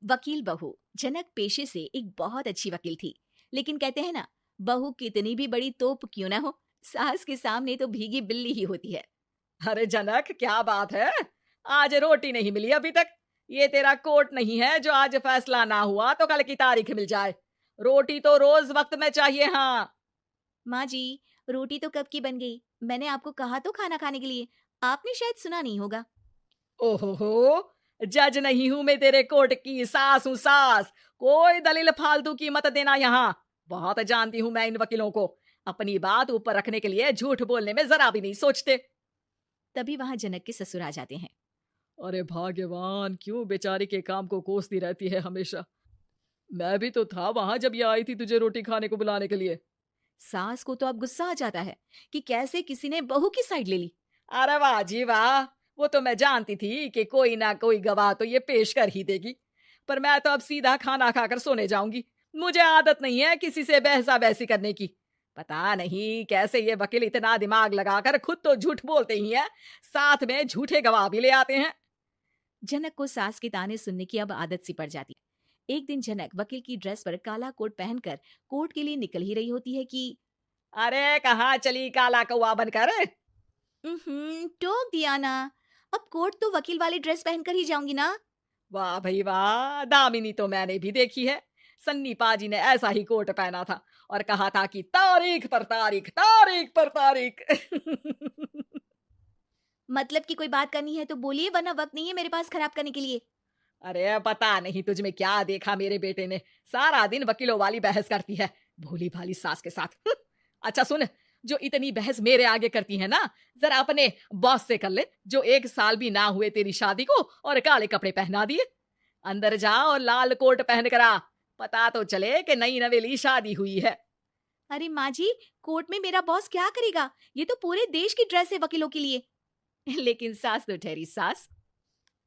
वकील बहू। जनक पेशे से एक बहुत अच्छी वकील थी, लेकिन कहते हैं ना, बहू कितनी भी बड़ी तोप क्यों ना हो, सास के सामने तो भीगी बिल्ली ही होती है। अरे जनक, क्या बात है? आज रोटी नहीं मिली अभी तक। ये तेरा कोर्ट नहीं है जो आज फैसला ना हुआ तो कल की तारीख मिल जाए। रोटी तो रोज वक्त में चाहिए। हाँ। माँ जी, रोटी तो कब की बन गई। मैंने आपको कहा तो खाना खाने के लिए, आपने शायद सुना नहीं होगा। ओहो, जज नहीं हूं मैं तेरे कोर्ट की, सास हूं सास। कोई दलील फालतू की मत देना यहाँ। बहुत जानती हूं मैं इन वकीलों को। अपनी बात ऊपर रखने के लिए झूठ बोलने में जरा भी नहीं सोचते। तभी वहां जनक के ससुर आ जाते हैं। अरे भाग्यवान, क्यों बेचारी के काम को कोसती रहती है हमेशा। मैं भी तो था वहां जब ये आई थी तुझे रोटी खाने को बुलाने के लिए। सास को तो अब गुस्सा आ जाता है कि कैसे किसी ने बहू की साइड ले ली। अरे वाह जी वाह, वो तो मैं जानती थी कि कोई ना कोई गवाह तो ये पेश कर ही देगी। पर मैं तो अब सीधा खाना खाकर सोने जाऊंगी। मुझे आदत नहीं है किसी से बहसा बहसी करने की। पता नहीं कैसे ये वकील इतना दिमाग लगाकर खुद तो झूठ बोलते ही हैं, साथ में झूठे गवाह भी ले आते हैं। जनक को सास के ताने सुनने की अब आदत सी पड़ जाती है। एक दिन जनक वकील की ड्रेस पर काला कोट पहनकर कोर्ट के लिए निकल ही रही होती है कि अरे कहाँ चली काला कौवा बनकर? टोक दिया ना। अब कोर्ट तो वकील वाली ड्रेस पहनकर ही जाऊंगी ना। वाह भाई वाह, दामिनी तो मैंने भी देखी है। सन्नी पाजी ने ऐसा ही कोट पहना था और कहा था कि तारीख पर तारीख, तारीख पर तारीख। मतलब की कोई बात करनी है तो बोलिए, वरना वक्त नहीं है मेरे पास खराब करने के लिए। अरे पता नहीं तुझ में क्या देखा मेरे बेटे ने, सारा दिन वकीलों वाली बहस करती है, भोली भाली सास के साथ। अच्छा सुन, जो इतनी बहस मेरे आगे करती है ना, जरा अपने बॉस से कर ले, जो 1 साल भी ना हुए तेरी शादी को और काले कपड़े पहना दिए। अंदर जा और लाल कोट पहन कर आ, पता तो चले कि नई नवेली शादी हुई है। अरे माँ जी, कोर्ट में मेरा बॉस क्या करेगा, ये तो पूरे देश की ड्रेस है वकीलों के लिए। लेकिन सास तो ठहरी सास।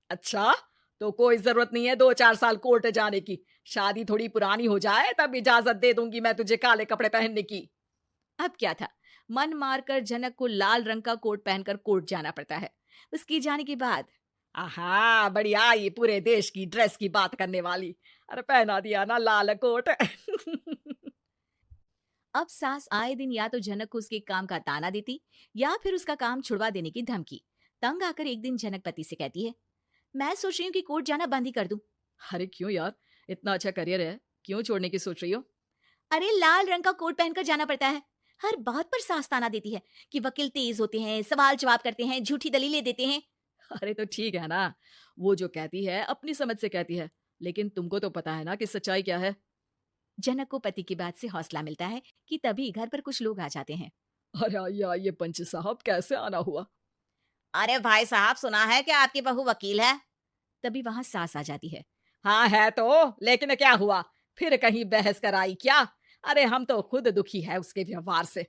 अच्छा, तो कोई जरूरत नहीं है 2-4 साल कोर्ट जाने की। शादी थोड़ी पुरानी हो जाए तब इजाजत दे दूंगी मैं तुझे काले कपड़े पहनने की। अब क्या था, मन मारकर जनक को लाल रंग का कोट पहनकर कोर्ट जाना पड़ता है। उसके जाने के बाद आहा, बढ़िया, ये पूरे देश की ड्रेस की बात करने वाली। अरे पहना दिया ना लाल कोट। अब सास आए दिन या तो जनक को उसके काम का ताना देती, या फिर उसका काम छुड़वा देने की धमकी। तंग आकर एक दिन जनक पति से कहती है, मैं सोच रही हूँ कि कोर्ट जाना बंद ही कर दूं। अरे क्यों यार, इतना अच्छा करियर है, क्यों छोड़ने की सोच रही हो? अरे लाल रंग का कोट पहनकर जाना पड़ता है। हर बात पर सास ताना देती है कि वकील तेज होते हैं, सवाल जवाब करते हैं, झूठी दलीलें देते हैं। अरे तो ठीक है ना, वो जो कहती है अपनी समझ से कहती है, लेकिन तुमको तो पता है ना कि सच्चाई क्या है। जनक को पति की बात से हौसला मिलता है कि तभी घर पर कुछ लोग आ जाते हैं। अरे यार, ये पंच साहब कैसे आना हुआ? अरे भाई साहब, सुना है कि आपकी बहू वकील है। तभी वहां सास आ जाती है। हाँ है तो, लेकिन क्या हुआ? फिर कहीं बहस कराई क्या? अरे हम तो खुद दुखी है उसके व्यवहार से।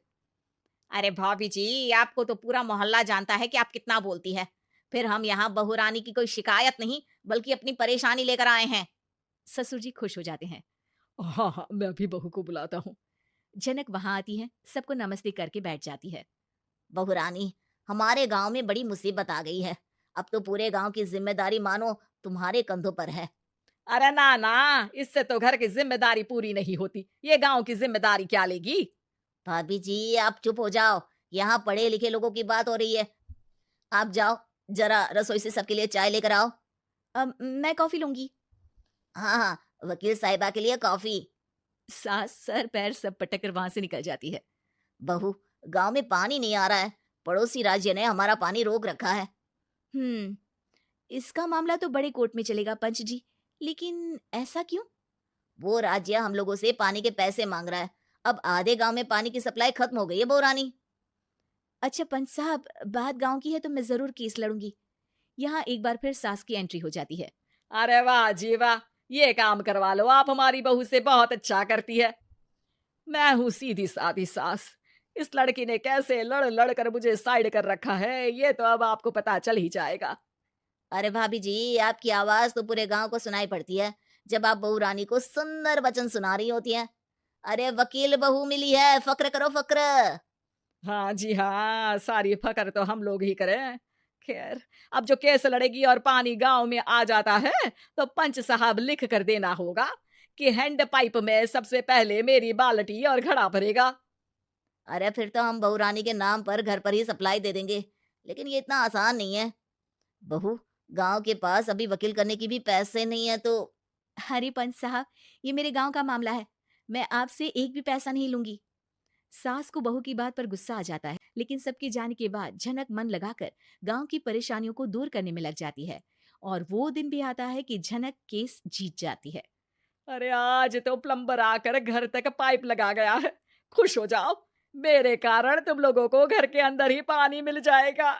अरे भाभी जी, आपको तो पूरा मोहल्ला जानता है कि आप कितना बोलती है। फिर हम यहाँ बहू रानी की कोई शिकायत नहीं, बल्कि अपनी परेशानी लेकर आए हैं। ससुर जी खुश हो जाते हैं। हाँ हाँ, मैं भी बहू को बुलाता हूँ। जनक वहां आती है, सबको नमस्ते करके बैठ जाती है। बहू रानी, हमारे गांव में बड़ी मुसीबत आ गई है। अब तो पूरे गांव की जिम्मेदारी मानो तुम्हारे कंधों पर है। अरे ना ना, इससे तो घर की जिम्मेदारी पूरी नहीं होती, ये गांव की जिम्मेदारी क्या लेगी? भाभी जी, आप चुप हो जाओ। यहाँ पढ़े लिखे लोगों की बात हो रही है। आप जाओ, जरा रसोई से सबके लिए चाय लेकर आओ। मैं कॉफी लूंगी। हाँ हाँ, वकील साहिबा के लिए कॉफी। सास सर पैर सब पटक कर वहां से निकल जाती है। बहू, गांव में पानी नहीं आ रहा है। पड़ोसी राज्य ने हमारा पानी रोक रखा है। इसका मामला तो बड़े कोर्ट में चलेगा पंच जी, लेकिन ऐसा क्यों? वो राज्य हम लोगों से पानी के पैसे मांग रहा है। अब आधे गांव में पानी की सप्लाई खत्म हो गई है बोरानी। अच्छा पंच साहब, बात गांव की है तो मैं जरूर केस लड़ूंगी। यहाँ एक बार फिर सास की एंट्री हो जाती है। अरे वाह जी वाह, ये काम करवा लो आप हमारी बहू से, बहुत अच्छा करती है। मैं हूँ सीधी सादी सास। इस लड़की ने कैसे लड़ लड़ कर मुझे साइड कर रखा है, ये तो अब आपको पता चल ही जाएगा। अरे भाभी जी, आपकी आवाज तो पूरे गांव को सुनाई पड़ती है जब आप बहू रानी को सुंदर वचन सुना रही होती हैं। अरे वकील बहू मिली है, फक्र करो फक्र। हाँ जी हाँ, सारी फकर तो हम लोग ही करें। खैर, अब जो केस लड़ेगी और पानी गांव में आ जाता है तो पंच साहब लिख कर देना होगा कि हैंड पाइप में सबसे पहले मेरी बाल्टी और घड़ा भरेगा। अरे फिर तो हम बहू रानी के नाम पर घर पर ही सप्लाई दे देंगे, लेकिन ये इतना आसान नहीं है। बहू, गांव के पास अभी वकील करने की भी पैसे नहीं है तो। अरे पंच साहब, ये मेरे गांव का मामला है, मैं आपसे एक भी पैसा नहीं लूंगी। सास को बहू की बात पर गुस्सा आ जाता है, लेकिन सबके जाने के बाद झनक मन लगाकर गांव की परेशानियों को दूर करने में लग जाती है और वो दिन भी आता है कि झनक केस जीत जाती है। अरे आज तो प्लम्बर आकर घर तक पाइप लगा गया है। खुश हो जाओ, मेरे कारण तुम लोगों को घर के अंदर ही पानी मिल जाएगा।